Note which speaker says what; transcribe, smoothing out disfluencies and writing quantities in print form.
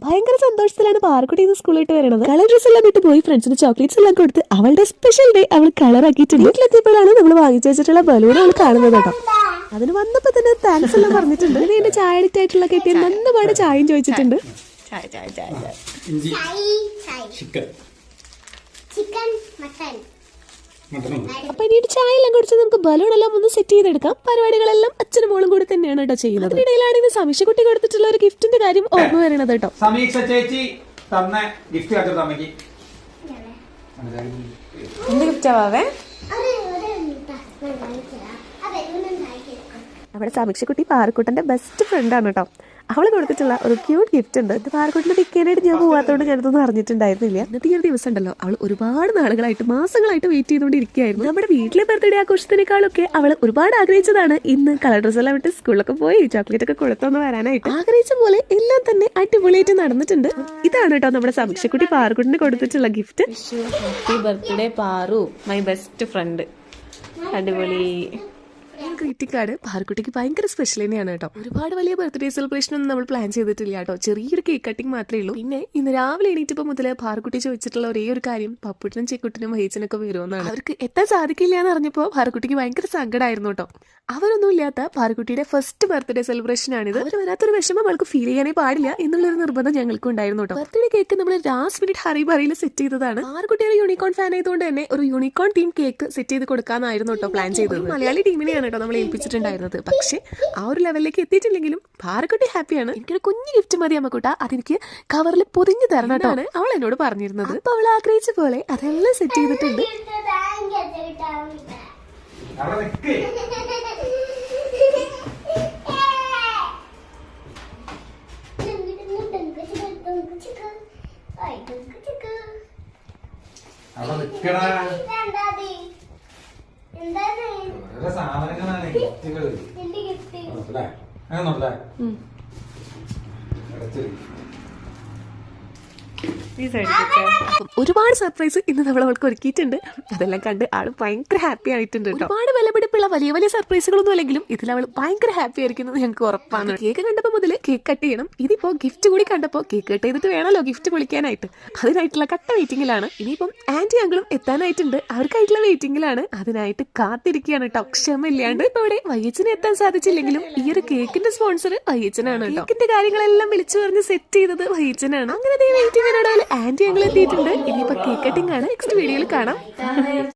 Speaker 1: ഭയങ്കര സന്തോഷത്തിലാണ് പാറക്കുട്ടി ഇന്ന് സ്കൂളിൽ വിട്ട് വരുന്നത്. കളർ ഡ്രസ് എല്ലാം വിട്ട് പോയി ഫ്രണ്ട്സിന് ചോക്ലേറ്റ്സ് എല്ലാം കൊടുത്ത് അവളുടെ സ്പെഷ്യൽ ഡേ അവൾ കളർ ആക്കിയിട്ടുണ്ട്. വീട്ടിലെത്തിയപ്പോഴാണ് നമ്മൾ വാങ്ങിച്ചു വെച്ചിട്ടുള്ള ബലൂൺ അവൾ കാണുന്നത് കേട്ടോ. അതിന് വന്നപ്പോ തന്നെ താങ്ക്സ് എല്ലാം പറഞ്ഞിട്ടുണ്ട്. ഇത് എന്റെ ചായ അഡിക്റ്റ് ആയിട്ടുള്ള കെട്ടിയ നന്നായിട്ട് ചായയും ചോദിച്ചിട്ടുണ്ട്. അപ്പൊ ഇനിയൊരു ചായ എല്ലാം കുടിച്ച് നമുക്ക് ബലൂൺ എല്ലാം ഒന്ന് സെറ്റ് ചെയ്തെടുക്കാം. പരിപാടികളെല്ലാം അച്ഛനും മോളും കൂടി തന്നെയാണ് കേട്ടോ ചെയ്യുന്നത്. അതിനിടയിലാണ് ഇന്ന് സമീക്ഷ കുട്ടി കൊടുത്തിട്ടുള്ള ഒരു ഗിഫ്റ്റിന്റെ കാര്യം ഓർമ്മ വരണത് കേട്ടോ.
Speaker 2: സമീക്ഷ ചേച്ചി തന്ന ഗിഫ്റ്റ്
Speaker 1: എന്ത് ഗിഫ്റ്റാവേ? നമ്മുടെ സമീക്ഷ കുട്ടി പാറക്കുട്ടന്റെ ബെസ്റ്റ് ഫ്രണ്ടാണ് കേട്ടോ. അവള് കൊടുത്തിട്ടുള്ള ഒരു ക്യൂട്ട് ഗിഫ്റ്റ് ഉണ്ട്. ഇത് പാറക്കുട്ടിനെ പിക്കാനായിട്ട് ഞാൻ പോവാത്തോണ്ട് ഞാനതൊന്നും അറിഞ്ഞിട്ടുണ്ടായിരുന്നില്ല. എന്നിട്ട് ഈ ഒരു ദിവസം ഉണ്ടല്ലോ അവൾ ഒരുപാട് നാളുകളായിട്ട് മാസങ്ങളായിട്ട് വെയിറ്റ് ചെയ്തുകൊണ്ടിരിക്കുകയായിരുന്നു. നമ്മുടെ വീട്ടിലെ ബർത്ത്ഡേ ആഘോഷത്തിനേക്കാളൊക്കെ അവൾ ഒരുപാട് ആഗ്രഹിച്ചതാണ് ഇന്ന് കളർ ഡ്രസ് എല്ലാം വിട്ട് സ്കൂളിലൊക്കെ പോയി ചോക്ലേറ്റ് ഒക്കെ കൊടുത്തൊന്ന് വരാനായിട്ട്. ആഗ്രഹിച്ച പോലെ എല്ലാം തന്നെ അടിപൊളിയായിട്ട് നടന്നിട്ടുണ്ട്. ഇതാണ് കേട്ടോ നമ്മുടെ സമീക്ഷ കുട്ടി പാറക്കുട്ടിന് കൊടുത്തിട്ടുള്ള gift.
Speaker 3: Happy birthday Paru, my best friend. അടിപൊളി
Speaker 1: ഗ്രീറ്റിംഗ് കാർഡ് പാറക്കുട്ടിക്ക് ഭയങ്കര സ്പെഷ്യൽ തന്നെയാണ് കേട്ടോ. ഒരുപാട് വലിയ ബർത്ത്ഡേ സെലിബ്രേഷൻ ഒന്നും നമ്മൾ പ്ലാൻ ചെയ്തിട്ടില്ല കേട്ടോ. ചെറിയൊരു കേക്ക് കട്ടിങ് മാത്രമേ ഉള്ളൂ. പിന്നെ ഇന്ന് രാവിലെ എണീറ്റപ്പോ മുതൽ പാറക്കുട്ടി ചോദിച്ചിട്ടുള്ള ഒരേ ഒരു കാര്യം പപ്പുട്ടിനും ചെക്കുട്ടിനും വഹിച്ചനൊക്കെ വരുമെന്നാണ്. അവർക്ക് എത്താൻ സാധിക്കില്ല എന്ന് അറിഞ്ഞപ്പോ പാറക്കുട്ടിക്ക് ഭയങ്കര സങ്കടമായിരുന്നു കേട്ടോ. അവരൊന്നും ഇല്ലാത്ത പാറക്കുട്ടിയുടെ ഫസ്റ്റ് ബർത്ത്ഡേ സെലിബ്രേഷൻ ആണിത്. അവർ വരാത്തൊരു വിഷമം അവൾക്ക് ഫീൽ ചെയ്യാനേ പാടില്ല എന്നുള്ളൊരു നിർബന്ധം ഞങ്ങൾക്കും ഉണ്ടായിരുന്നു കേട്ടോ. ബർത്ത്ഡേ കേക്ക് നമ്മൾ ലാസ്റ്റ് മിനിറ്റ് ഹറി ബറിയിൽ സെറ്റ് ചെയ്തതാണ്. പാറക്കുട്ടി ഒരു യൂണിക്കോൺ ഫാൻ ആയതുകൊണ്ട് തന്നെ ഒരു യൂണിക്കോൺ ടീം കേക്ക് സെറ്റ് ചെയ്ത് കൊടുക്കാനായിരുന്നു കേട്ടോ പ്ലാൻ ചെയ്തത്. മലയാളി ടീമിനെയാണ് കേട്ടോ നമ്മൾ ഏൽപ്പിച്ചിട്ടുണ്ടായിരുന്നത്. പക്ഷെ ആ ഒരു ലെവലിലേക്ക് എത്തിയിട്ടില്ലെങ്കിലും പാറക്കുട്ടി ഹാപ്പിയാണ്. എനിക്കൊരു കുഞ്ഞു ഗിഫ്റ്റ് മതി അമ്മക്കുട്ട, അതെനിക്ക് കവറിൽ പൊതിഞ്ഞു തരണം കേട്ടാണ് അവൾ എന്നോട് പറഞ്ഞിരുന്നത്. അപ്പൊ അവൾ ആഗ്രഹിച്ച പോലെ അതെല്ലാം സെറ്റ് ചെയ്തിട്ടുണ്ട്.
Speaker 2: സാധനങ്ങളാണ് ഗിഫ്റ്റുകള്. അങ്ങനെ
Speaker 1: ഒരുപാട് സർപ്രൈസ് ഇന്ന് നമ്മൾ അവൾക്ക് ഒരുക്കിയിട്ടുണ്ട്. അതെല്ലാം കണ്ട് ആള് ഭയങ്കര ഹാപ്പി ആയിട്ടുണ്ട് കേട്ടോ. ഒരുപാട് വിലപിടിപ്പുള്ള വലിയ വലിയ സർപ്രൈസുകളൊന്നും അല്ലെങ്കിലും ഇതിൽ അവൾ ഭയങ്കര ഹാപ്പി ആയിരിക്കുന്നത് ഞങ്ങൾക്ക് ഉറപ്പാണ്. കേക്ക് കണ്ടപ്പോൾ മുതൽ കേക്ക് കട്ട് ചെയ്യണം. ഇതിപ്പോ ഗിഫ്റ്റ് കൂടി കണ്ടപ്പോൾ കേക്ക് കട്ട് ചെയ്തിട്ട് വേണമല്ലോ ഗിഫ്റ്റ് പൊളിക്കാനായിട്ട്. അതിനായിട്ടുള്ള കട്ട വെയിറ്റിംഗിലാണ്. ഇനിയിപ്പം ആന്റി അങ്കിളും എത്താനായിട്ടുണ്ട്. അവർക്കായിട്ടുള്ള വെയിറ്റിംഗിലാണ്. അതിനായിട്ട് കാത്തിരിക്കുകയാണ് കേട്ടോ. ക്ഷമയില്ലാണ്ട് ഇപ്പൊ ഇവിടെ വയ്യച്ചന് എത്താൻ സാധിച്ചില്ലെങ്കിലും ഈ ഒരു കേക്കിന്റെ സ്പോൺസർ വയ്യച്ചനാണ് കേട്ടോ. കേക്കിന്റെ കാര്യങ്ങളെല്ലാം വിളിച്ചു പറഞ്ഞ് സെറ്റ് ചെയ്തത് വയ്യച്ചനാണ്. അങ്ങനെ വെയിറ്റിംഗിനോട് ആന്റി ഞങ്ങൾ എത്തിയിട്ടുണ്ട്. ഇനിയിപ്പോ കേക്ക് കട്ടിംഗ് ആണ്. നെക്സ്റ്റ് വീഡിയോയിൽ കാണാം.